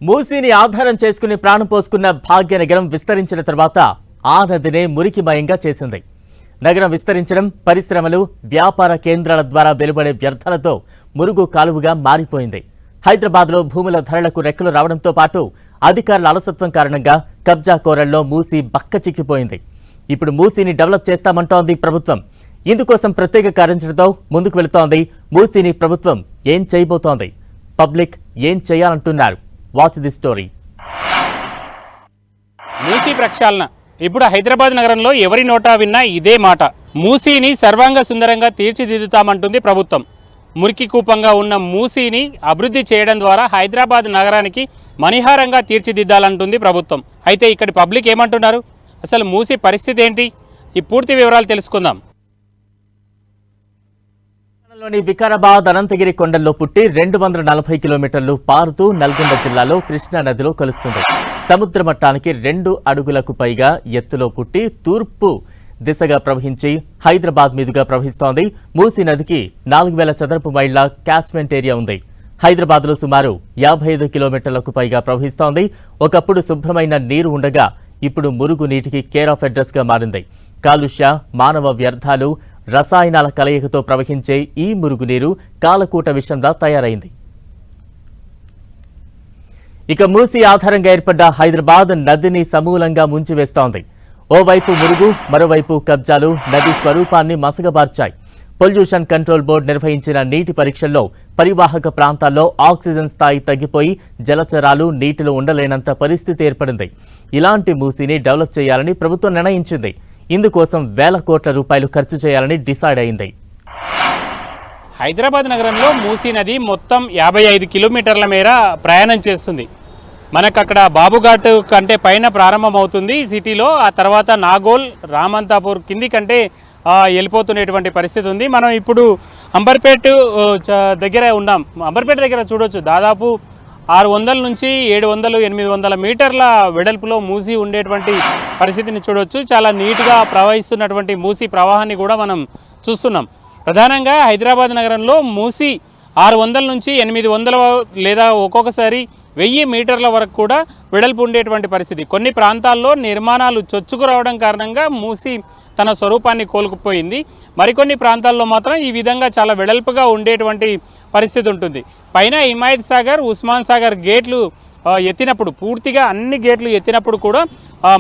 మూసీని ఆధారం చేసుకుని ప్రాణం పోసుకున్న భాగ్యనగరం విస్తరించిన తర్వాత ఆ నదినే మురికిమయంగా చేసింది. నగరం విస్తరించడం, పరిశ్రమలు, వ్యాపార కేంద్రాల ద్వారా వెలువడే వ్యర్థాలతో మురుగు కాలువగా మారిపోయింది. హైదరాబాద్లో భూముల ధరలకు రెక్కలు రావడంతో పాటు అధికారుల అలసత్వం కారణంగా కబ్జా కోరల్లో మూసీ బక్కచిక్కిపోయింది. ఇప్పుడు మూసీని డెవలప్ చేస్తామంటోంది ప్రభుత్వం. ఇందుకోసం ప్రత్యేక కార్యాచరణతో ముందుకు వెళుతోంది. మూసీని ప్రభుత్వం ఏం చేయబోతోంది? పబ్లిక్ ఏం చేయాలంటున్నారు? Watch the story. మూసీ ప్రక్షాళన ఇప్పుడు హైదరాబాద్ నగరంలో ఎవరి నోటా విన్నా ఇదే మాట. మూసీని సర్వాంగ సుందరంగా తీర్చిదిద్దుతామంటుంది ప్రభుత్వం. మురికి కూపంగా ఉన్న మూసీని అభివృద్ధి చేయడం ద్వారా హైదరాబాద్ నగరానికి మణిహారంగా తీర్చిదిద్దాలంటుంది ప్రభుత్వం. అయితే ఇక్కడి పబ్లిక్ ఏమంటున్నారు? అసలు మూసీ పరిస్థితి ఏంటి? ఈ పూర్తి వివరాలు తెలుసుకుందాం. లోని వికారాబాద్ అనంతగిరి కొండల్లో పుట్టి 240 కిలోమీటర్లు పారుతూ నల్గొండ జిల్లాలో కృష్ణా నదిలో కలుస్తుంది. సముద్ర మట్టానికి 2 అడుగులకు పైగా ఎత్తులో పుట్టి తూర్పు దిశగా ప్రవహించి హైదరాబాద్ మీదుగా ప్రవహిస్తోంది. మూసీ నదికి 4000 చదరపు మైళ్ల క్యాచ్మెంట్ ఏరియా ఉంది. హైదరాబాద్లో సుమారు 55 కిలోమీటర్లకు పైగా ప్రవహిస్తోంది. ఒకప్పుడు శుభ్రమైన నీరు ఉండగా ఇప్పుడు మురుగు నీటికి కేర్ ఆఫ్ అడ్రస్ గా మారింది. కాలుష్య, మానవ వ్యర్థాలు, రసాయనాల కలయికతో ప్రవహించే ఈ మురుగునీరు కాలకూట విషంలా తయారైంది. ఇక మూసీ ఆధారంగా ఏర్పడ్డ హైదరాబాద్ నదిని సమూలంగా ముంచివేస్తోంది. ఓవైపు మురుగు, మరోవైపు కబ్జాలు నది స్వరూపాన్ని మసగబార్చాయి. పొల్యూషన్ కంట్రోల్ బోర్డు నిర్వహించిన నీటి పరీక్షల్లో పరివాహక ప్రాంతాల్లో ఆక్సిజన్ స్థాయి తగ్గిపోయి జలచరాలు నీటిలో ఉండలేనంత పరిస్థితి ఏర్పడింది. ఇలాంటి మూసీని డెవలప్ చేయాలని ప్రభుత్వం నిర్ణయించింది. ఇందుకోసం వేల కోట్ల రూపాయలు ఖర్చు చేయాలని డిసైడ్ అయింది. హైదరాబాద్ నగరంలో మూసీ నది మొత్తం 55 కిలోమీటర్ల మేర ప్రయాణం చేస్తుంది. మనకు అక్కడ బాబుఘాట్ కంటే పైన ప్రారంభమవుతుంది సిటీలో. ఆ తర్వాత నాగోల్, రామంతాపూర్ కింది కంటే వెళ్ళిపోతున్నటువంటి పరిస్థితి ఉంది. మనం ఇప్పుడు అంబర్పేట దగ్గర ఉన్నాం. అంబర్పేట దగ్గర చూడొచ్చు, దాదాపు 600 నుంచి 700, 800 మీటర్ల వెడల్పులో మూసీ ఉండేటువంటి పరిస్థితిని చూడొచ్చు. చాలా నీట్గా ప్రవహిస్తున్నటువంటి మూసీ ప్రవాహాన్ని కూడా మనం చూస్తున్నాం. ప్రధానంగా హైదరాబాద్ నగరంలో మూసీ 600 నుంచి 800 లేదా ఒక్కొక్కసారి 1000 మీటర్ల వరకు కూడా వెడల్పు ఉండేటువంటి పరిస్థితి. కొన్ని ప్రాంతాల్లో నిర్మాణాలు చొచ్చుకురావడం కారణంగా మూసీ తన స్వరూపాన్ని కోల్పోయింది. మరికొన్ని ప్రాంతాల్లో మాత్రం ఈ విధంగా చాలా వెడల్పుగా ఉండేటువంటి పరిస్థితి ఉంటుంది. పైన హిమాయత్ సాగర్, ఉస్మాన్ సాగర్ గేట్లు ఎత్తినప్పుడు, పూర్తిగా అన్ని గేట్లు ఎత్తినప్పుడు కూడా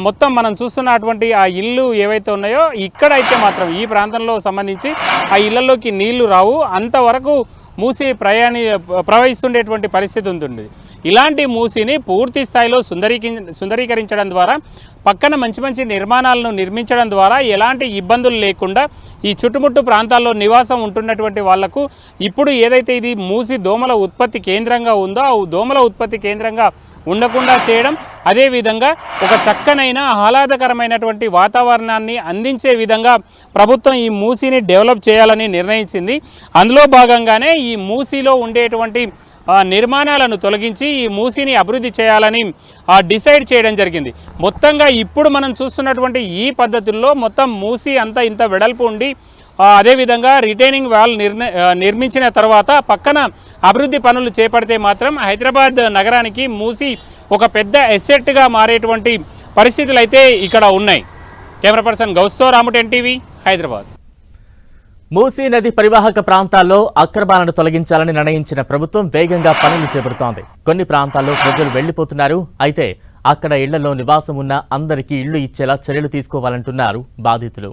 మొత్తం మనం చూస్తున్నటువంటి ఆ ఇళ్ళు ఏవైతే ఉన్నాయో ఇక్కడైతే మాత్రం ఈ ప్రాంతంలో సంబంధించి ఆ ఇళ్లలోకి నీళ్లు రావు. అంతవరకు మూసీ ప్రవహిస్తుండేటువంటి పరిస్థితి ఉంటుంది. ఇలాంటి మూసీని పూర్తి స్థాయిలో సుందరీకరించడం ద్వారా, పక్కన మంచి మంచి నిర్మాణాలను నిర్మించడం ద్వారా ఎలాంటి ఇబ్బందులు లేకుండా ఈ చుట్టుముట్టు ప్రాంతాల్లో నివాసం ఉంటున్నటువంటి వాళ్లకు ఇప్పుడు ఏదైతే ఇది మూసీ దోమల ఉత్పత్తి కేంద్రంగా ఉందో ఆ దోమల ఉత్పత్తి కేంద్రంగా ఉండకుండా చేయడం, అదేవిధంగా ఒక చక్కనైన ఆహ్లాదకరమైనటువంటి వాతావరణాన్ని అందించే విధంగా ప్రభుత్వం ఈ మూసీని డెవలప్ చేయాలని నిర్ణయించింది. అందులో భాగంగానే ఈ మూసీలో ఉండేటువంటి నిర్మాణాలను తొలగించి ఈ మూసీని అభివృద్ధి చేయాలని డిసైడ్ చేయడం జరిగింది. మొత్తంగా ఇప్పుడు మనం చూస్తున్నటువంటి ఈ పద్ధతుల్లో మొత్తం మూసీ అంతా ఇంత వెడల్పు ఉండి, అదేవిధంగా రిటైనింగ్ వాల్ నిర్మించిన తర్వాత పక్కన అభివృద్ధి పనులు చేపడితే మాత్రం హైదరాబాద్ నగరానికి మూసీ ఒక పెద్ద ఎసెట్గా మారేటువంటి పరిస్థితులు అయితే ఇక్కడ ఉన్నాయి. కెమెరా పర్సన్ గౌస్తో రాముట్, ఎన్టీవీ, హైదరాబాద్. మూసీ నది పరివాహక ప్రాంతాల్లో అక్రమాలను తొలగించాలని నిర్ణయించిన ప్రభుత్వం వేగంగా పనులు చేపడుతోంది. కొన్ని ప్రాంతాల్లో ప్రజలు వెళ్లిపోతున్నారు. అయితే అక్కడ ఇళ్లలో నివాసం ఉన్న అందరికీ ఇళ్లు ఇచ్చేలా చర్యలు తీసుకోవాలంటున్నారు బాధితులు.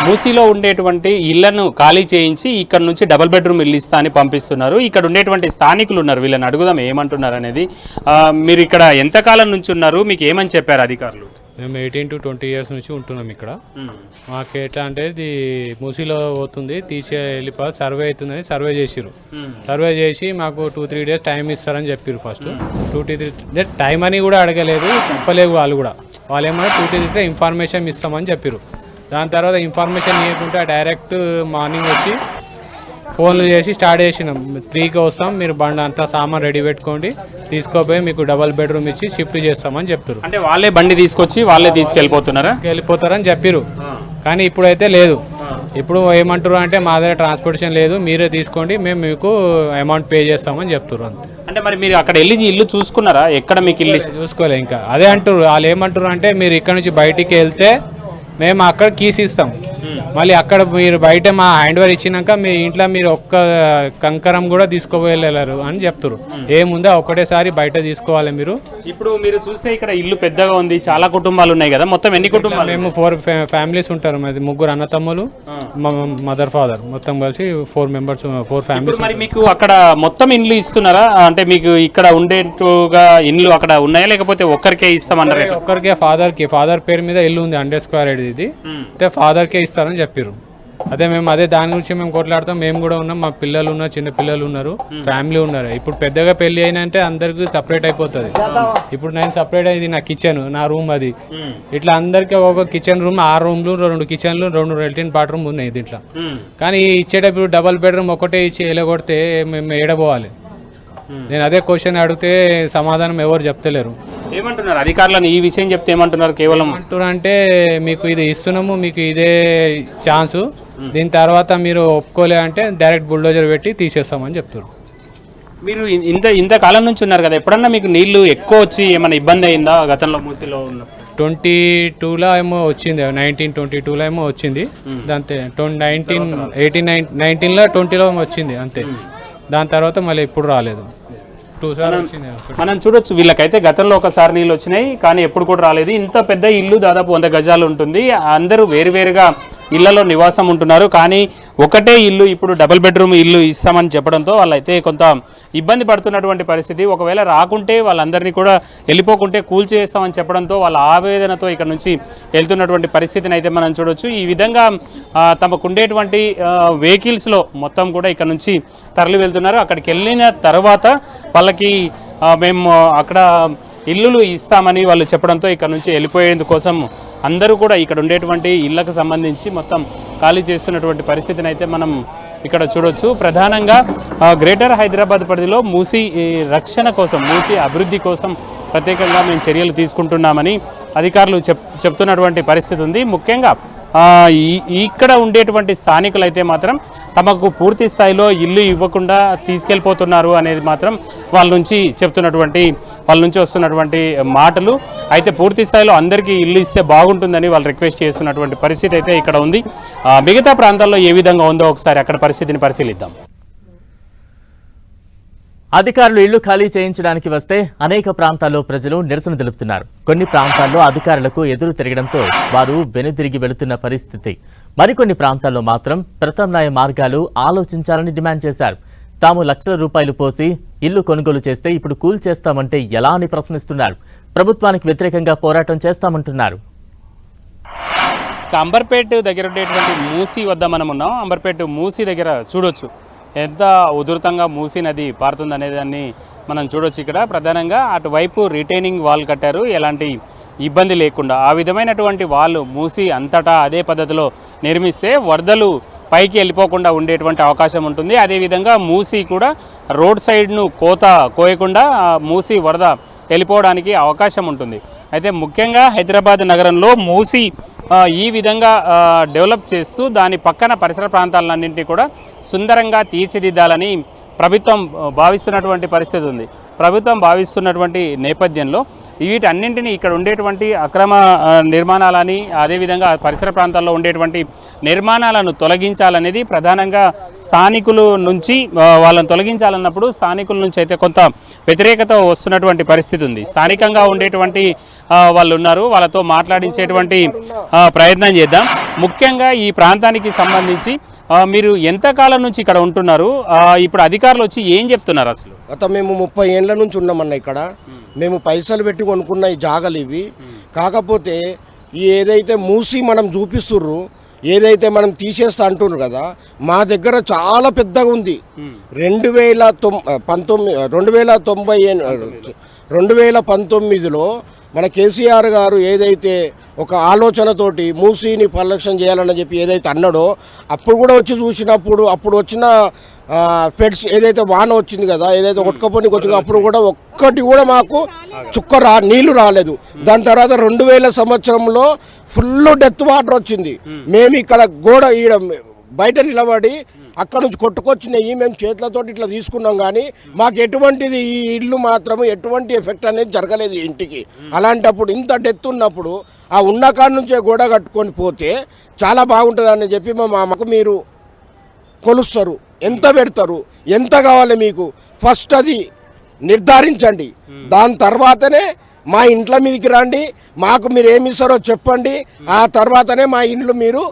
మూసీలో ఉండేటువంటి ఇళ్లను ఖాళీ చేయించి ఇక్కడ నుంచి డబుల్ బెడ్రూమ్ ఇల్లు ఇస్తా అని పంపిస్తున్నారు. ఇక్కడ ఉండేటువంటి స్థానికులు ఉన్నారు, వీళ్ళని అడుగుదాం ఏమంటున్నారు అనేది. మీరు ఇక్కడ ఎంతకాలం నుంచి ఉన్నారు? మీకు ఏమని చెప్పారు అధికారులు? మేము 18 to 20 years నుంచి ఉంటున్నాం ఇక్కడ. మాకు ఎట్లా అంటే ఇది మూసీలో పోతుంది, వెళ్ళిపో సర్వే అవుతుందని సర్వే చేసిరు. సర్వే చేసి మాకు 2-3 days టైం ఇస్తారని చెప్పారు. ఫస్ట్ 2-3 days టైం అని కూడా అడగలేదు, చెప్పలేదు వాళ్ళు కూడా. వాళ్ళు ఏమన్నా 2-3 days ఇన్ఫర్మేషన్ ఇస్తామని చెప్పారు. దాని తర్వాత ఇన్ఫర్మేషన్ ఇవ్వకుండా డైరెక్ట్ మార్నింగ్ వచ్చి ఫోన్లు చేసి స్టార్ట్ చేసినాం. 3కి వస్తాం, మీరు బండి అంతా సామాన్ రెడీ పెట్టుకోండి, తీసుకోపోయి మీకు డబల్ బెడ్రూమ్ ఇచ్చి షిఫ్ట్ చేస్తామని చెప్తారు. అంటే వాళ్ళే బండి తీసుకొచ్చి వాళ్ళే తీసుకెళ్ళిపోతున్నారని చెప్పారు. కానీ ఇప్పుడైతే లేదు. ఇప్పుడు ఏమంటారు అంటే మా దగ్గర ట్రాన్స్పోర్టేషన్ లేదు, మీరే తీసుకోండి, మేము మీకు అమౌంట్ పే చేస్తామని చెప్తారు అంతే. అంటే మరి మీరు అక్కడ వెళ్ళి ఇల్లు చూసుకున్నారా? ఎక్కడ మీకు ఇల్లు చూసుకోలే ఇంకా. అదే అంటారు వాళ్ళు, ఏమంటారు అంటే మీరు ఇక్కడ నుంచి బయటికి వెళ్తే మేము అక్కడ కీస్ ఇస్తాం, మళ్ళీ అక్కడ మీరు బయట మా హ్యాండ్ ఓవర్ ఇచ్చినాక మీ ఇంట్లో మీరు ఒక్క కంకరం కూడా తీసుకోలేరు అని చెప్తారు. ఏముందో ఒకటేసారి బయట తీసుకోవాలి మీరు. ఇప్పుడు మీరు చూస్తే ఇక్కడ ఇల్లు పెద్దగా ఉంది, చాలా కుటుంబాలు ఉన్నాయి కదా, మొత్తం ఎన్ని కుటుంబాలు? మేము 4 ఫ్యామిలీస్ ఉంటారు, మాది 3 అన్నతమ్ములు, మదర్ ఫాదర్, మొత్తం కలిసి 4 మెంబర్స్, 4 ఫ్యామిలీస్. మరి మీకు అక్కడ మొత్తం ఇండ్లు ఇస్తున్నారా? అంటే మీకు ఇక్కడ ఉండేట్టుగా ఇండ్లు అక్కడ ఉన్నాయా, లేకపోతే ఒక్కరికే ఇస్తామన్నారా? ఒక్కరికే, ఫాదర్ పేరు మీద ఇల్లు ఉంది 100 స్క్వేర్ యార్డ్ ఇది, అయితే ఫాదర్కే ఇస్తారని చెప్పారు. అదే మేము దాని గురించి మేము కొట్లాడతాం. మేము కూడా ఉన్నాం, మా పిల్లలు ఉన్నారు, చిన్న పిల్లలు ఉన్నారు, ఫ్యామిలీ ఉన్నారు. ఇప్పుడు పెద్దగా పెళ్లి అయినంటే అందరికి సపరేట్ అయిపోతుంది. ఇప్పుడు నేను సపరేట్ అయింది, నా కిచెన్, నా రూమ్, అది ఇట్లా అందరికి ఒక కిచెన్ రూమ్, 6 రూమ్లు, 2 కిచెన్లు, 2 లెట్రిన్ బాత్రూమ్ ఉన్నాయి దీంట్లో. కానీ ఇచ్చేటప్పుడు డబల్ బెడ్రూమ్ ఒకటే ఇచ్చి ఎలగొడితే మేము ఏడబోవాలి. నేను అదే క్వశ్చన్ అడిగితే సమాధానం ఎవరు చెప్తలేరు. ఏమంటున్నారు అధికారులను ఈ విషయం చెప్తే? ఏమంటున్నారు? కేవలం అంటున్నారు అంటే మీకు ఇది ఇస్తున్నాము, మీకు ఇదే ఛాన్సు, దీని తర్వాత మీరు ఒప్పుకోలే అంటే డైరెక్ట్ బుల్డోజర్ పెట్టి తీసేస్తామని చెప్తారు. మీరు ఇంత కాలం నుంచి ఉన్నారు కదా, ఎప్పుడన్నా మీకు నీళ్లు ఎక్కువ వచ్చి ఏమైనా ఇబ్బంది అయిందా గతంలో మూసీలో ఉన్న? 22లో ఏమో వచ్చింది, 1922లో ఏమో వచ్చింది, దాంతే 1919లో 20లో వచ్చింది అంతే. దాని తర్వాత మళ్ళీ ఎప్పుడు రాలేదు. 2 సార్లు వచ్చింది. మనం చూడొచ్చు, వీళ్ళకైతే గతంలో ఒకసారి నీళ్ళు వచ్చినాయి, కానీ ఎప్పుడు కూడా రాలేదు. ఇంత పెద్ద ఇల్లు దాదాపు 100 గజాలు ఉంటుంది. అందరూ వేరువేరుగా ఇళ్లలో నివాసం ఉంటున్నారు, కానీ ఒకటే ఇల్లు ఇప్పుడు డబుల్ బెడ్రూమ్ ఇల్లు ఇస్తామని చెప్పడంతో వాళ్ళైతే కొంత ఇబ్బంది పడుతున్నటువంటి పరిస్థితి. ఒకవేళ రాకుంటే వాళ్ళందరినీ కూడా వెళ్ళిపోకుంటే కూల్చేస్తామని చెప్పడంతో వాళ్ళ ఆవేదనతో ఇక్కడ నుంచి వెళ్తున్నటువంటి పరిస్థితిని అయితే మనం చూడొచ్చు. ఈ విధంగా తమకు ఉండేటువంటి వెహికల్స్లో మొత్తం కూడా ఇక్కడ నుంచి తరలి వెళ్తున్నారు. అక్కడికి వెళ్ళిన తర్వాత వాళ్ళకి మేము అక్కడ ఇల్లులు ఇస్తామని వాళ్ళు చెప్పడంతో ఇక్కడ నుంచి వెళ్ళిపోయేందుకోసం అందరూ కూడా ఇక్కడ ఉండేటువంటి ఇళ్లకు సంబంధించి మొత్తం ఖాళీ చేస్తున్నటువంటి పరిస్థితిని అయితే మనం ఇక్కడ చూడొచ్చు. ప్రధానంగా గ్రేటర్ హైదరాబాద్ పరిధిలో మూసీ రక్షణ కోసం, మూసీ అభివృద్ధి కోసం ప్రత్యేకంగా మేము చర్యలు తీసుకుంటున్నామని అధికారులు చెప్తున్నటువంటి పరిస్థితి ఉంది. ముఖ్యంగా ఇక్కడ ఉండేటువంటి స్థానికులు అయితే మాత్రం తమకు పూర్తి స్థాయిలో ఇల్లు ఇవ్వకుండా తీసుకెళ్ళిపోతున్నారు అనేది మాత్రం వాళ్ళ నుంచి వస్తున్నటువంటి మాటలు. అయితే పూర్తి స్థాయిలో అందరికీ ఇల్లు ఇస్తే బాగుంటుందని వాళ్ళు రిక్వెస్ట్ చేస్తున్నటువంటి పరిస్థితి అయితే ఇక్కడ ఉంది. మిగతా ప్రాంతాల్లో ఏ విధంగా ఉందో ఒకసారి అక్కడ పరిస్థితిని పరిశీలిద్దాం. అధికారులు ఇళ్లు ఖాళీ చేయించడానికి వస్తే అనేక ప్రాంతాల్లో ప్రజలు నిరసన తెలుపుతున్నారు. కొన్ని ప్రాంతాల్లో అధికారులకు ఎదురు తిరగడంతో వారు వెనుదిరిగి వెళుతున్న పరిస్థితి. మరికొన్ని ప్రాంతాల్లో మాత్రం ప్రత్యామ్నాయ మార్గాలు ఆలోచించాలని డిమాండ్ చేశారు. తాము లక్షల రూపాయలు పోసి ఇల్లు కొనుగోలు చేస్తే ఇప్పుడు కూల్చేస్తామంటే ఎలా అని ప్రశ్నిస్తున్నారు. ప్రభుత్వానికి వ్యతిరేకంగా పోరాటం చేస్తామంటున్నారు. అంబర్పేట దగ్గర ఉండేటువంటి మూసీ వద్ద మనం ఉన్నాం. అంబర్పేట మూసీ దగ్గర చూడొచ్చు ఎంత ఉధృతంగా మూసీ నది పారుతుంది అనేదాన్ని మనం చూడొచ్చు. ఇక్కడ ప్రధానంగా అటువైపు రిటైనింగ్ వాల్ కట్టారు, ఎలాంటి ఇబ్బంది లేకుండా. ఆ విధమైనటువంటి వాల్ మూసీ అంతటా అదే పద్ధతిలో నిర్మిస్తే వరదలు పైకి వెళ్ళిపోకుండా ఉండేటువంటి అవకాశం ఉంటుంది. అదేవిధంగా మూసీ కూడా రోడ్ సైడ్ను కోయకుండా మూసీ వరద వెళ్ళిపోవడానికి అవకాశం ఉంటుంది. అయితే ముఖ్యంగా హైదరాబాద్ నగరంలో మూసీ ఈ విధంగా డెవలప్ చేస్తూ దాని పక్కన పరిసర ప్రాంతాలన్నింటినీ కూడా సుందరంగా తీర్చిదిద్దాలని ప్రభుత్వం భావిస్తున్నటువంటి పరిస్థితి ఉంది. ప్రభుత్వం భావిస్తున్నటువంటి నేపథ్యంలో వీటన్నింటినీ ఇక్కడ ఉండేటువంటి అక్రమ నిర్మాణాలని, అదేవిధంగా పరిసర ప్రాంతాల్లో ఉండేటువంటి నిర్మాణాలను తొలగించాలనేది ప్రధానంగా స్థానికుల నుంచి వాళ్ళని తొలగించాలన్నప్పుడు స్థానికుల నుంచి అయితే కొంత వ్యతిరేకత వస్తున్నటువంటి పరిస్థితి ఉంది. స్థానికంగా ఉండేటువంటి వాళ్ళు ఉన్నారు, వాళ్ళతో మాట్లాడించేటువంటి ప్రయత్నం చేద్దాం. ముఖ్యంగా ఈ ప్రాంతానికి సంబంధించి మీరు ఎంతకాలం నుంచి ఇక్కడ ఉంటున్నారు? ఇప్పుడు అధికారులు వచ్చి ఏం చెప్తున్నారు? అసలు గత మేము 30 ఏళ్ళ నుంచి ఉన్నామన్న ఇక్కడ. మేము పైసలు పెట్టి కొనుక్కున్న ఈ జాగాలు ఇవి. కాకపోతే ఈ ఏదైతే మూసి మనం చూపిస్తుర్రు, ఏదైతే మనం తీసేస్తా అంటున్నారు కదా, మా దగ్గర చాలా పెద్దగా ఉంది. 2019లో మన కేసీఆర్ గారు ఏదైతే ఒక ఆలోచనతోటి మూసీని పరిరక్షణ చేయాలని చెప్పి ఏదైతే అన్నాడో, అప్పుడు కూడా వచ్చి చూసినప్పుడు అప్పుడు వచ్చిన పెట్స్ ఏదైతే వాన వచ్చింది కదా, ఏదైతే కొట్టుకపోనికి వచ్చిందో అప్పుడు కూడా ఒక్కటి కూడా మాకు నీళ్లు రాలేదు. దాని తర్వాత 2000 సంవత్సరంలో ఫుల్ డెత్ వాటర్ వచ్చింది. మేము ఇక్కడ గోడ ఈడ బయట నిలబడి అక్కడ నుంచి కొట్టుకొచ్చినాయి మేము చేతులతో ఇట్లా తీసుకున్నాం, కానీ మాకు ఎటువంటిది ఈ ఇల్లు మాత్రం ఎటువంటి ఎఫెక్ట్ అనేది జరగలేదు ఇంటికి. అలాంటప్పుడు ఇంత డెత్ ఉన్నప్పుడు ఆ ఉన్న కాడి నుంచే గోడ కట్టుకొని పోతే చాలా బాగుంటుందని చెప్పి మా మామకు మీరు కొలుస్తారు, ఎంత పెడతారు, ఎంత కావాలి మీకు ఫస్ట్ అది నిర్ధారించండి. దాని తర్వాతనే మా ఇంట్ల మీదకి రండి, మాకు మీరు ఏమి ఇస్తారో చెప్పండి, ఆ తర్వాతనే మా ఇండ్లు మీరు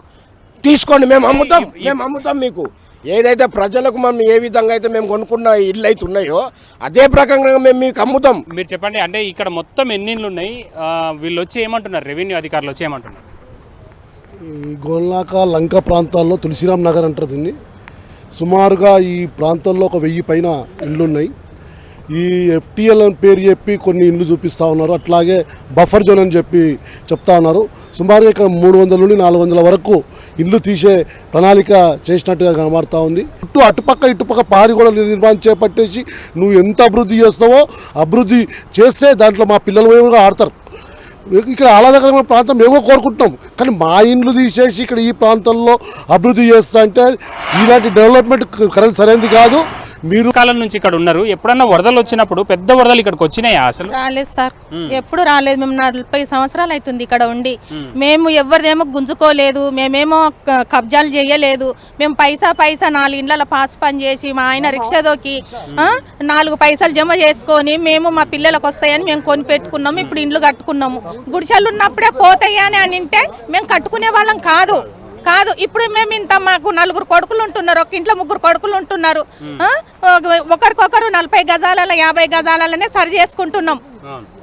తీసుకోండి. మేము అమ్ముతాం మీకు. ఏదైతే ప్రజలకు మనం ఏ విధంగా అయితే మేము కొనుక్కున్న ఇళ్ళు అయితే ఉన్నాయో అదే ప్రకారంగా మేము మీకు అమ్ముతాం. మీరు చెప్పండి, అంటే ఇక్కడ మొత్తం ఎన్ని ఇండ్లు ఉన్నాయి? వీళ్ళు వచ్చి ఏమంటున్నారు, రెవెన్యూ అధికారులు వచ్చి ఏమంటున్నారు? ఈ గోల్నాక లంక ప్రాంతాల్లో తులసిరామ్ నగర్ అంటారు దీన్ని. సుమారుగా ఈ ప్రాంతంలో 1000 పైన ఇళ్ళు ఉన్నాయి. ఈ FTL అని పేరు చెప్పి కొన్ని ఇండ్లు చూపిస్తూ ఉన్నారు. అట్లాగే బఫర్ జోన్ అని చెప్పి చెప్తా ఉన్నారు. సుమారుగా ఇక్కడ 300 నుండి 400 వరకు ఇండ్లు తీసే ప్రణాళిక చేసినట్టుగా కనబడుతూ ఉంది. అటుపక్క ఇటుపక్క పారి కూడా నిర్మాణం చేపట్టేసి నువ్వు ఎంత అభివృద్ధి చేస్తావో అభివృద్ధి చేస్తే దాంట్లో మా పిల్లలు కూడా ఆడతారు. ఇక్కడ ఆహ్లాదకరమైన ప్రాంతం మేము కోరుకుంటున్నాం, కానీ మా ఇండ్లు తీసేసి ఇక్కడ ఈ ప్రాంతంలో అభివృద్ధి చేస్తా అంటే ఇలాంటి డెవలప్మెంట్ కరెక్ట్ సరైనది కాదు. మీరు కాలం నుంచి ఇక్కడ ఉన్నారు, ఎప్పుడన్నా వరదలు వచ్చినప్పుడు పెద్ద వరదలు ఇక్కడికి వచ్చినాయా? అసలు రాలేదు సార్, ఎప్పుడు రాలేదు. మేము 40 సంవత్సరాలు అవుతుంది ఇక్కడ ఉండి. మేము ఎవరిదేమో గుంజుకోలేదు, మేమేమో కబ్జాలు చేయలేదు. మేము పైసా 4 ఇండ్ల పాస్ పని చేసి మా ఆయన రిక్షా దోకి 4 పైసలు జమ చేసుకొని మేము మా పిల్లలకు వస్తాయని మేము కొని పెట్టుకున్నాము. ఇప్పుడు ఇండ్లు కట్టుకున్నాము. గుడిసెలు ఉన్నప్పుడే పోతాయి అని అంటే మేము కట్టుకునే వాళ్ళం కాదు. ఇప్పుడు మేము ఇంత మాకు 4 కొడుకులు ఉంటున్నారు, ఒక ఇంట్లో 3 కొడుకులు ఉంటున్నారు. ఒకరికొకరు 40 గజాలలో 50 గజాలనే సరి చేసుకుంటున్నాం.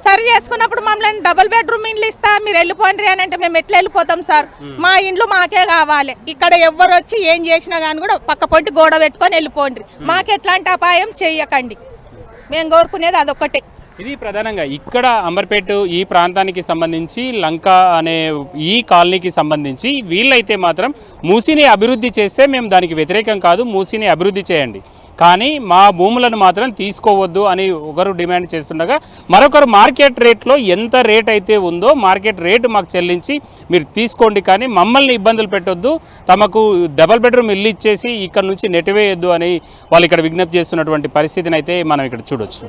సరి చేసుకున్నప్పుడు మమ్మల్ని డబుల్ బెడ్రూమ్ ఇండ్లు ఇస్తా మీరు వెళ్ళిపోండి అని అంటే మేము ఎట్లా వెళ్ళిపోతాం సార్? మా ఇండ్లు మాకే కావాలి. ఇక్కడ ఎవరు వచ్చి ఏం చేసినా కానీ కూడా పక్క పొట్టి గోడ పెట్టుకొని వెళ్ళిపోండి. మాకు ఎట్లాంటి అపాయం చెయ్యకండి, మేము కోరుకునేది అదొక్కటే. ఇది ప్రధానంగా ఇక్కడ అంబర్పేట ఈ ప్రాంతానికి సంబంధించి లంక అనే ఈ కాలనీకి సంబంధించి వీళ్ళైతే మాత్రం మూసీని అభివృద్ధి చేస్తే మేము దానికి వ్యతిరేకం కాదు, మూసీని అభివృద్ధి చేయండి, కానీ మా భూములను మాత్రం తీసుకోవద్దు అని ఒకరు డిమాండ్ చేస్తుండగా మరొకరు మార్కెట్ రేట్లో ఎంత రేట్ అయితే ఉందో మార్కెట్ రేటు మాకు చెల్లించి మీరు తీసుకోండి, కానీ మమ్మల్ని ఇబ్బందులు పెట్టొద్దు, తమకు డబల్ బెడ్రూమ్ ఇల్లు ఇచ్చేసి ఇక్కడ నుంచి నెట్టివేయొద్దు అని వాళ్ళు ఇక్కడ విజ్ఞప్తి చేస్తున్నటువంటి పరిస్థితిని అయితే మనం ఇక్కడ చూడొచ్చు.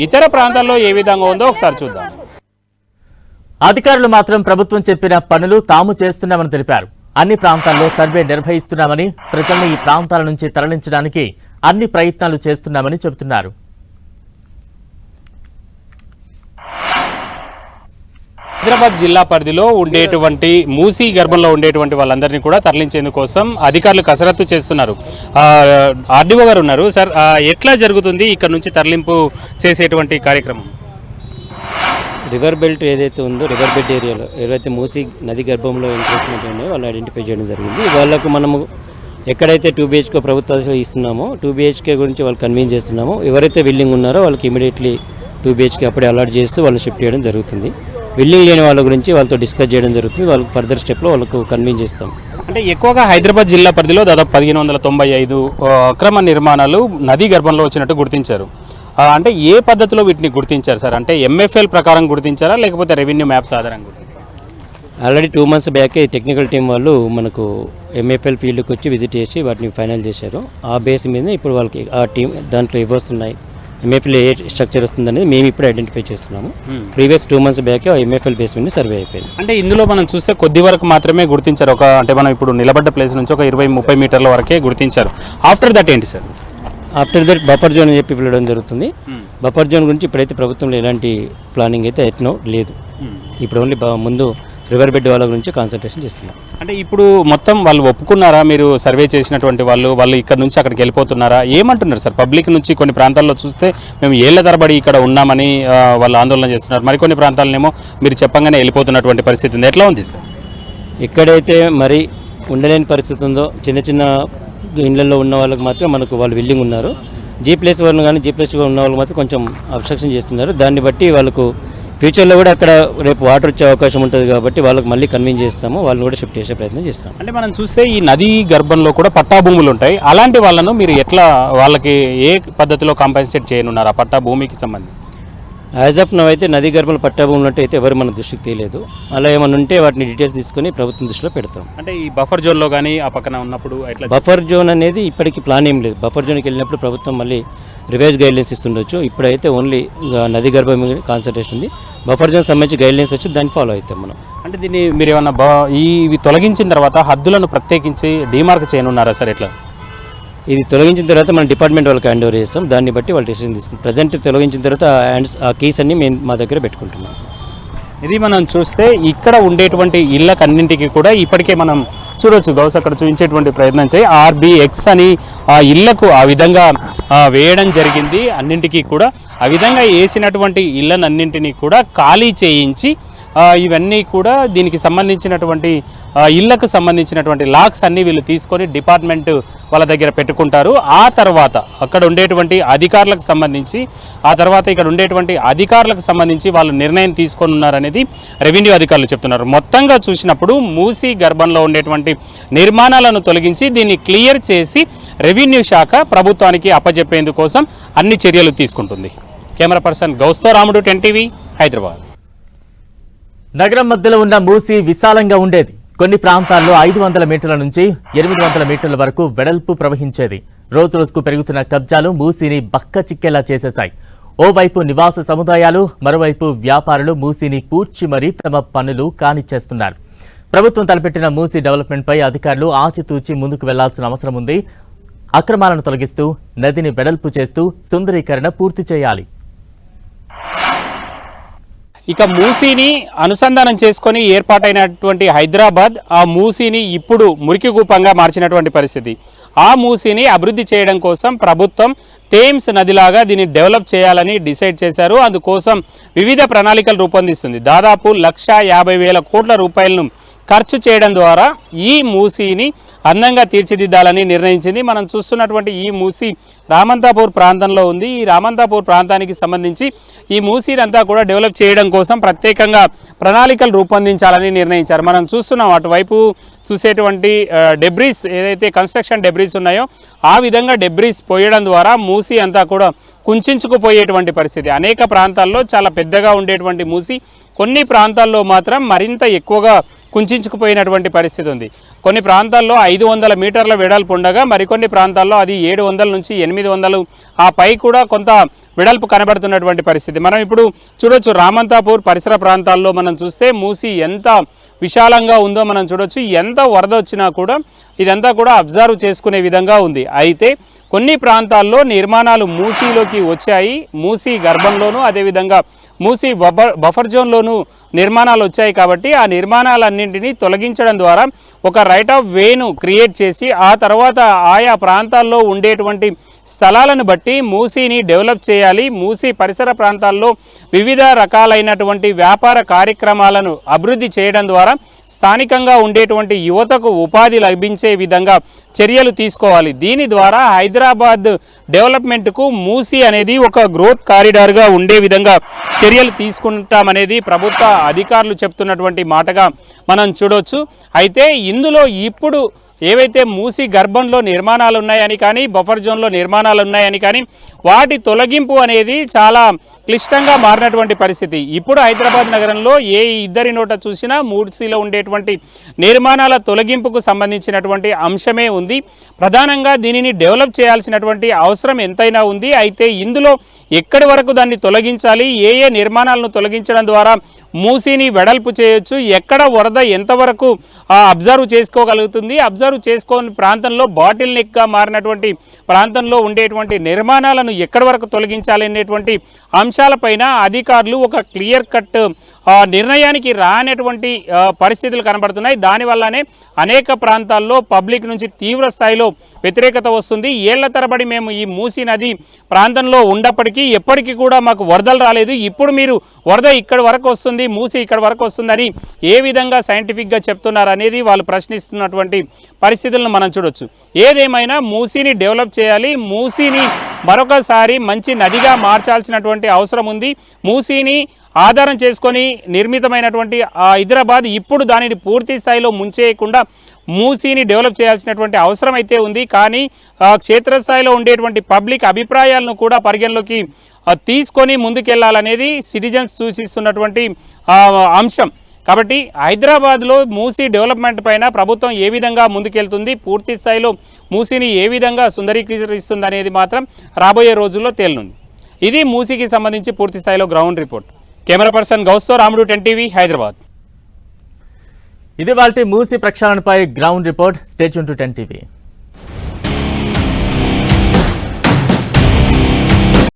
ఇతర ప్రాంతాల్లో ఏ విధంగా ఉందో ఒకసారి చూద్దాం. అధికారులు మాత్రం ప్రభుత్వం చెప్పిన పనులు తాము చేస్తున్నామని తెలిపారు. అన్ని ప్రాంతాల్లో సర్వే నిర్వహిస్తున్నామని, ప్రజల్ని ఈ ప్రాంతాల నుంచి తరలించడానికి అన్ని ప్రయత్నాలు చేస్తున్నామని చెబుతున్నారు. హైదరాబాద్ జిల్లా పరిధిలో ఉండేటువంటి మూసీ గర్భంలో ఉండేటువంటి వాళ్ళందరినీ కూడా తరలించేందుకోసం అధికారులు కసరత్తు చేస్తున్నారు. ఆర్డీఓ గారు ఉన్నారు. సార్, ఎట్లా జరుగుతుంది ఇక్కడ నుంచి తరలింపు చేసేటువంటి కార్యక్రమం? రివర్ బెల్ట్ ఏదైతే ఉందో రివర్ బెడ్ ఏరియాలో ఎవరైతే మూసీ నది గర్భంలో ఎంట్రెస్మెంట్ ఉన్నాయో వాళ్ళని ఐడెంటిఫై చేయడం జరిగింది. వాళ్ళకు మనము ఎక్కడైతే 2 BHK ప్రభుత్వాలు ఇస్తున్నామో 2 BHK గురించి వాళ్ళు కన్వీన్స్ చేస్తున్నామో ఎవరైతే విల్లింగ్ ఉన్నారో వాళ్ళకి ఇమీడియట్లీ 2 BHK అప్పుడే అలాట్ చేస్తూ వాళ్ళు షిఫ్ట్ చేయడం జరుగుతుంది. విల్లింగ్ లేని వాళ్ళ గురించి వాళ్ళతో డిస్కస్ చేయడం జరుగుతుంది. వాళ్ళకి ఫర్దర్ స్టెప్లో వాళ్ళకు కన్వీన్స్ చేస్తాం. అంటే ఎక్కువగా హైదరాబాద్ జిల్లా పరిధిలో దాదాపు 1595 అక్రమ నిర్మాణాలు నదీ గర్భంలో వచ్చినట్టు గుర్తించారు. అంటే ఏ పద్ధతిలో వీటిని గుర్తించారు సార్? అంటే MFL ప్రకారం గుర్తించారా లేకపోతే రెవెన్యూ మ్యాప్స్ ఆధారంగా గుర్తించారా? ఆల్రెడీ 2 months బ్యాకే టెక్నికల్ టీం వాళ్ళు మనకు MFL ఫీల్డ్కి వచ్చి విజిట్ చేసి వాటిని ఫైనల్ చేశారు. ఆ బేస్ మీద ఇప్పుడు వాళ్ళకి ఆ టీం దాంట్లో వస్తున్నాయి, MFL ఏ స్ట్రక్చర్ వస్తుందనేది మేము ఇప్పుడు ఐడెంటిఫై చేస్తున్నాము. ప్రీవియస్ 2 months బ్యాకే MFL బేస్ మీద సర్వే అయిపోయింది. అంటే ఇందులో మనం చూస్తే కొద్ది వరకు మాత్రమే గుర్తించారు. అంటే మనం ఇప్పుడు నిలబడ్డ ప్లేస్ నుంచి ఒక 20-30 మీటర్ల వరకే గుర్తించారు. ఆఫ్టర్ దట్ ఏంటి sir? After that buffer zone అని చెప్పి పిలవడం జరుగుతుంది. బఫర్ జోన్ గురించి ఇప్పుడైతే ప్రభుత్వంలో ఎలాంటి ప్లానింగ్ అయితే ఎట్నో లేదు. ఇప్పుడు ఓన్లీ ముందు రివర్ బెడ్ వాళ్ళ గురించి కాన్సన్ట్రేషన్ చేస్తున్నాం. అంటే ఇప్పుడు మొత్తం వాళ్ళు ఒప్పుకున్నారా? మీరు సర్వే చేసినటువంటి వాళ్ళు ఇక్కడ నుంచి అక్కడికి వెళ్ళిపోతున్నారా? ఏమంటున్నారు సార్? పబ్లిక్ నుంచి కొన్ని ప్రాంతాల్లో చూస్తే మేము ఏళ్ల తరబడి ఇక్కడ ఉన్నామని వాళ్ళు ఆందోళన చేస్తున్నారు. మరికొన్ని ప్రాంతాలనేమో మీరు చెప్పంగానే వెళ్ళిపోతున్నటువంటి పరిస్థితి ఉంది. ఎట్లా ఉంది సార్? ఎక్కడైతే మరి ఉండలేని పరిస్థితి ఉందో చిన్న చిన్న ఇళ్లలో ఉన్న వాళ్ళకి మాత్రం మనకు వాళ్ళు విల్లింగ్ ఉన్నారు. G+1 కానీ G+2 ఉన్న వాళ్ళకి మాత్రం కొంచెం అబ్స్ట్రక్షన్ చేస్తున్నారు. దాన్ని బట్టి వాళ్ళకు ఫ్యూచర్లో కూడా అక్కడ రేపు వాటర్ వచ్చే అవకాశం ఉంటుంది కాబట్టి వాళ్ళకి మళ్ళీ కన్విన్స్ చేస్తాము, వాళ్ళని కూడా షిఫ్ట్ చేసే ప్రయత్నం చేస్తాం. అంటే మనం చూస్తే ఈ నదీ గర్భంలో కూడా పట్టా భూములు ఉంటాయి, అలాంటి వాళ్ళను మీరు ఎట్లా వాళ్ళకి ఏ పద్ధతిలో కాంపెన్సేట్ చేయనున్నారు ఆ పట్టా భూమికి సంబంధించి? యాజ్ ఆఫ్ నవ్ అయితే నదీ గర్భంలో పట్టా భూములు అంటే అయితే ఎవరు మన దృష్టికి తెలియదు. అలా ఏమైనా ఉంటే వాటిని డీటెయిల్స్ తీసుకొని ప్రభుత్వం దృష్టిలో పెడతాం. అంటే ఈ బఫర్ జోన్లో కానీ ఆ పక్కన ఉన్నప్పుడు ఎట్లా? బఫర్ జోన్ అనేది ఇప్పటికి ప్లాన్ ఏం లేదు. బఫర్ జోన్కి వెళ్ళినప్పుడు ప్రభుత్వం మళ్ళీ రివైజ్ గైడ్లైన్స్ ఇస్తుండొచ్చు. ఇప్పుడైతే ఓన్లీ నదీ గర్భం కాన్సన్ట్రేషన్ ఉంది. బఫర్ జోన్ సంబంధించి గైడ్లైన్స్ వచ్చి దాన్ని ఫాలో అవుతాం మనం. అంటే దీన్ని మీరు ఏమన్నా ఇవి తొలగించిన తర్వాత హద్దులను ప్రత్యేకించి డిమార్క్ చేయనున్నారా సార్ ఎట్లా? ఇది తొలగించిన తర్వాత మనం డిపార్ట్మెంట్ వాళ్ళకి హ్యాండ్ ఓవర్ చేస్తాం, దాన్ని బట్టి వాళ్ళు డెసిషన్ తీసుకుంటాం. ప్రజెంట్ తొలగించిన తర్వాత ఆ కీస్ అన్ని మేము మా దగ్గర పెట్టుకుంటున్నాం. ఇది మనం చూస్తే ఇక్కడ ఉండేటువంటి ఇళ్ళకన్నింటికి కూడా ఇప్పటికే మనం చూడొచ్చు, గౌస్ అక్కడ చూపించేటువంటి ప్రయత్నం చేయి. RBX అని ఆ ఇళ్లకు ఆ విధంగా వేయడం జరిగింది. అన్నింటికీ కూడా ఆ విధంగా వేసినటువంటి ఇళ్ళనన్నింటినీ కూడా ఖాళీ చేయించి ఇవన్నీ కూడా దీనికి సంబంధించినటువంటి ఇళ్లకు సంబంధించినటువంటి లాక్స్ అన్నీ వీళ్ళు తీసుకొని డిపార్ట్మెంట్ వాళ్ళ దగ్గర పెట్టుకుంటారు. ఆ తర్వాత అక్కడ ఉండేటువంటి అధికారులకు సంబంధించి ఇక్కడ ఉండేటువంటి అధికారులకు సంబంధించి వాళ్ళు నిర్ణయం తీసుకొని ఉన్నారనేది రెవెన్యూ అధికారులు చెప్తున్నారు. మొత్తంగా చూసినప్పుడు మూసీ గర్భంలో ఉండేటువంటి నిర్మాణాలను తొలగించి దీన్ని క్లియర్ చేసి రెవెన్యూ శాఖ ప్రభుత్వానికి అప్పజెప్పేందుకోసం అన్ని చర్యలు తీసుకుంటుంది. కెమెరా పర్సన్ గౌస్తో రాముడు, 10TV, హైదరాబాద్. నగరం మధ్యలో ఉన్న మూసీ విశాలంగా ఉండేది. కొన్ని ప్రాంతాల్లో 500 మీటర్ల నుంచి 800 మీటర్ల వరకు వెడల్పు ప్రవహించేది. రోజు రోజుకు పెరుగుతున్న కబ్జాలు మూసీని బక్క చిక్కేలా చేసేశాయి. ఓవైపు నివాస సముదాయాలు, మరోవైపు వ్యాపారులు మూసీని పూడ్చి మరీ తమ పనులు కానిచ్చేస్తున్నారు. ప్రభుత్వం తలపెట్టిన మూసీ డెవలప్మెంట్పై అధికారులు ఆచితూచి ముందుకు వెళ్లాల్సిన అవసరం ఉంది. అక్రమాలను తొలగిస్తూ నదిని వెడల్పు చేస్తూ సుందరీకరణ పూర్తి చేయాలి. ఇక మూసీని అనుసంధానం చేసుకొని ఏర్పాటైనటువంటి హైదరాబాద్ ఆ మూసీని ఇప్పుడు మురికి కూపంగా మార్చినటువంటి పరిస్థితి. ఆ మూసీని అభివృద్ధి చేయడం కోసం ప్రభుత్వం థేమ్స్ నదిలాగా దీన్ని డెవలప్ చేయాలని డిసైడ్ చేశారు. అందుకోసం వివిధ ప్రణాళికలు రూపొందిస్తుంది. దాదాపు 1,50,000 కోట్ల రూపాయలను ఖర్చు చేయడం ద్వారా ఈ మూసీని అందంగా తీర్చిదిద్దాలని నిర్ణయించింది. మనం చూస్తున్నటువంటి ఈ మూసీ రామంతాపూర్ ప్రాంతంలో ఉంది. ఈ రామంతాపూర్ ప్రాంతానికి సంబంధించి ఈ మూసీనంతా కూడా డెవలప్ చేయడం కోసం ప్రత్యేకంగా ప్రణాళికలు రూపొందించాలని నిర్ణయించారు. మనం చూస్తున్నాం అటువైపు చూసేటువంటి డెబ్రీస్ ఏదైతే కన్స్ట్రక్షన్ డెబ్రీస్ ఉన్నాయో ఆ విధంగా డెబ్రీస్ పోయడం ద్వారా మూసీ అంతా కూడా కుంచుకుపోయేటువంటి పరిస్థితి. అనేక ప్రాంతాల్లో చాలా పెద్దగా ఉండేటువంటి మూసీ కొన్ని ప్రాంతాల్లో మాత్రం మరింత ఎక్కువగా కుంచుకుపోయినటువంటి పరిస్థితి ఉంది. కొన్ని ప్రాంతాల్లో 500 మీటర్ల వెడల్పు ఉండగా మరికొన్ని ప్రాంతాల్లో అది 700 నుంచి 800 ఆ పై కూడా కొంత వెడల్పు కనబడుతున్నటువంటి పరిస్థితి. మనం ఇప్పుడు చూడొచ్చు రామంతాపూర్ పరిసర ప్రాంతాల్లో మనం చూస్తే మూసీ ఎంత విశాలంగా ఉందో మనం చూడొచ్చు. ఎంత వరద వచ్చినా కూడా ఇదంతా కూడా అబ్జర్వ్ చేసుకునే విధంగా ఉంది. అయితే కొన్ని ప్రాంతాల్లో నిర్మాణాలు మూసీలోకి వచ్చాయి. మూసీ గర్భంలోనూ అదేవిధంగా మూసీ బఫర్ జోన్లోనూ నిర్మాణాలు వచ్చాయి. కాబట్టి ఆ నిర్మాణాలన్నింటినీ తొలగించడం ద్వారా ఒక రైట్ ఆఫ్ వేను క్రియేట్ చేసి ఆ తర్వాత ఆయా ప్రాంతాల్లో ఉండేటువంటి స్థలాలను బట్టి మూసీని డెవలప్ చేయాలి. మూసీ పరిసర ప్రాంతాల్లో వివిధ రకాలైనటువంటి వ్యాపార కార్యక్రమాలను అభివృద్ధి చేయడం ద్వారా స్థానికంగా ఉండేటువంటి యువతకు ఉపాధి లభించే విధంగా చర్యలు తీసుకోవాలి. దీని ద్వారా హైదరాబాద్ డెవలప్మెంట్కు మూసీ అనేది ఒక గ్రోత్ కారిడార్గా ఉండే విధంగా చర్యలు తీసుకుంటామనేది ప్రభుత్వ అధికారులు చెప్తున్నటువంటి మాటగా మనం చూడొచ్చు. అయితే ఇందులో ఇప్పుడు ఏవైతే మూసీ గర్భంలో నిర్మాణాలు ఉన్నాయని కానీ బఫర్ జోన్లో నిర్మాణాలు ఉన్నాయని కానీ వాటి తొలగింపు అనేది చాలా క్లిష్టంగా మారినటువంటి పరిస్థితి. ఇప్పుడు హైదరాబాద్ నగరంలో ఏ ఇద్దరి నోట చూసినా మూసీలో ఉండేటువంటి నిర్మాణాల తొలగింపుకు సంబంధించినటువంటి అంశమే ఉంది. ప్రధానంగా దీనిని డెవలప్ చేయాల్సినటువంటి అవసరం ఎంతైనా ఉంది. అయితే ఇందులో ఎక్కడి వరకు దాన్ని తొలగించాలి, ఏ ఏ నిర్మాణాలను తొలగించడం ద్వారా మూసీని వెడల్పు చేయొచ్చు, ఎక్కడ వరద ఎంతవరకు అబ్జర్వ్ చేసుకోగలుగుతుంది, అబ్జర్వ్ చేసుకోని ప్రాంతంలో బాటిల్ నెక్గా మారినటువంటి ప్రాంతంలో ఉండేటువంటి నిర్మాణాలను ఎక్కడి వరకు తొలగించాలి అనేటువంటి అంశాలపైన అధికారులు ఒక క్లియర్ కట్ నిర్ణయానికి రానటువంటి పరిస్థితులు కనబడుతున్నాయి. దానివల్లనే అనేక ప్రాంతాల్లో పబ్లిక్ నుంచి తీవ్ర స్థాయిలో వ్యతిరేకత వస్తుంది. ఏళ్ల తరబడి మేము ఈ మూసీ నది ప్రాంతంలో ఉన్నప్పటికీ ఎప్పటికీ కూడా మాకు వరదలు రాలేదు, ఇప్పుడు మీరు వరద ఇక్కడి వరకు వస్తుంది, మూసీ ఇక్కడ వరకు వస్తుందని ఏ విధంగా సైంటిఫిక్గా చెప్తున్నారు అనేది వాళ్ళు ప్రశ్నిస్తున్నటువంటి పరిస్థితులను మనం చూడొచ్చు. ఏదేమైనా మూసీని డెవలప్ చేయాలి, మూసీని మరొకసారి మంచి నదిగా మార్చాల్సినటువంటి అవసరం ఉంది. మూసీని ఆధారం చేసుకొని నిర్మితమైనటువంటి హైదరాబాద్ ఇప్పుడు దానిని పూర్తి స్థాయిలో ముంచేయకుండా మూసీని డెవలప్ చేయాల్సినటువంటి అవసరం అయితే ఉంది. కానీ క్షేత్రస్థాయిలో ఉండేటువంటి పబ్లిక్ అభిప్రాయాలను కూడా పరిగణలోకి తీసుకొని ముందుకెళ్లాలనేది సిటిజన్స్ సూచిస్తున్నటువంటి అంశం. కాబట్టి హైదరాబాద్లో మూసీ డెవలప్మెంట్ పైన ప్రభుత్వం ఏ విధంగా ముందుకెళ్తుంది, పూర్తి స్థాయిలో మూసీని ఏ విధంగా సుందరీకరిస్తుంది అనేది మాత్రం రాబోయే రోజుల్లో తేలనుంది. ఇది మూసీకి సంబంధించి పూర్తి స్థాయిలో గ్రౌండ్ రిపోర్ట్. కెమెరా పర్సన్ గౌస్తో రాముడు, 10 టీవీ, హైదరాబాద్. ఇది వాల్టి మూసీ ప్రక్షాళనపై ground report. Stay tune to 10 TV.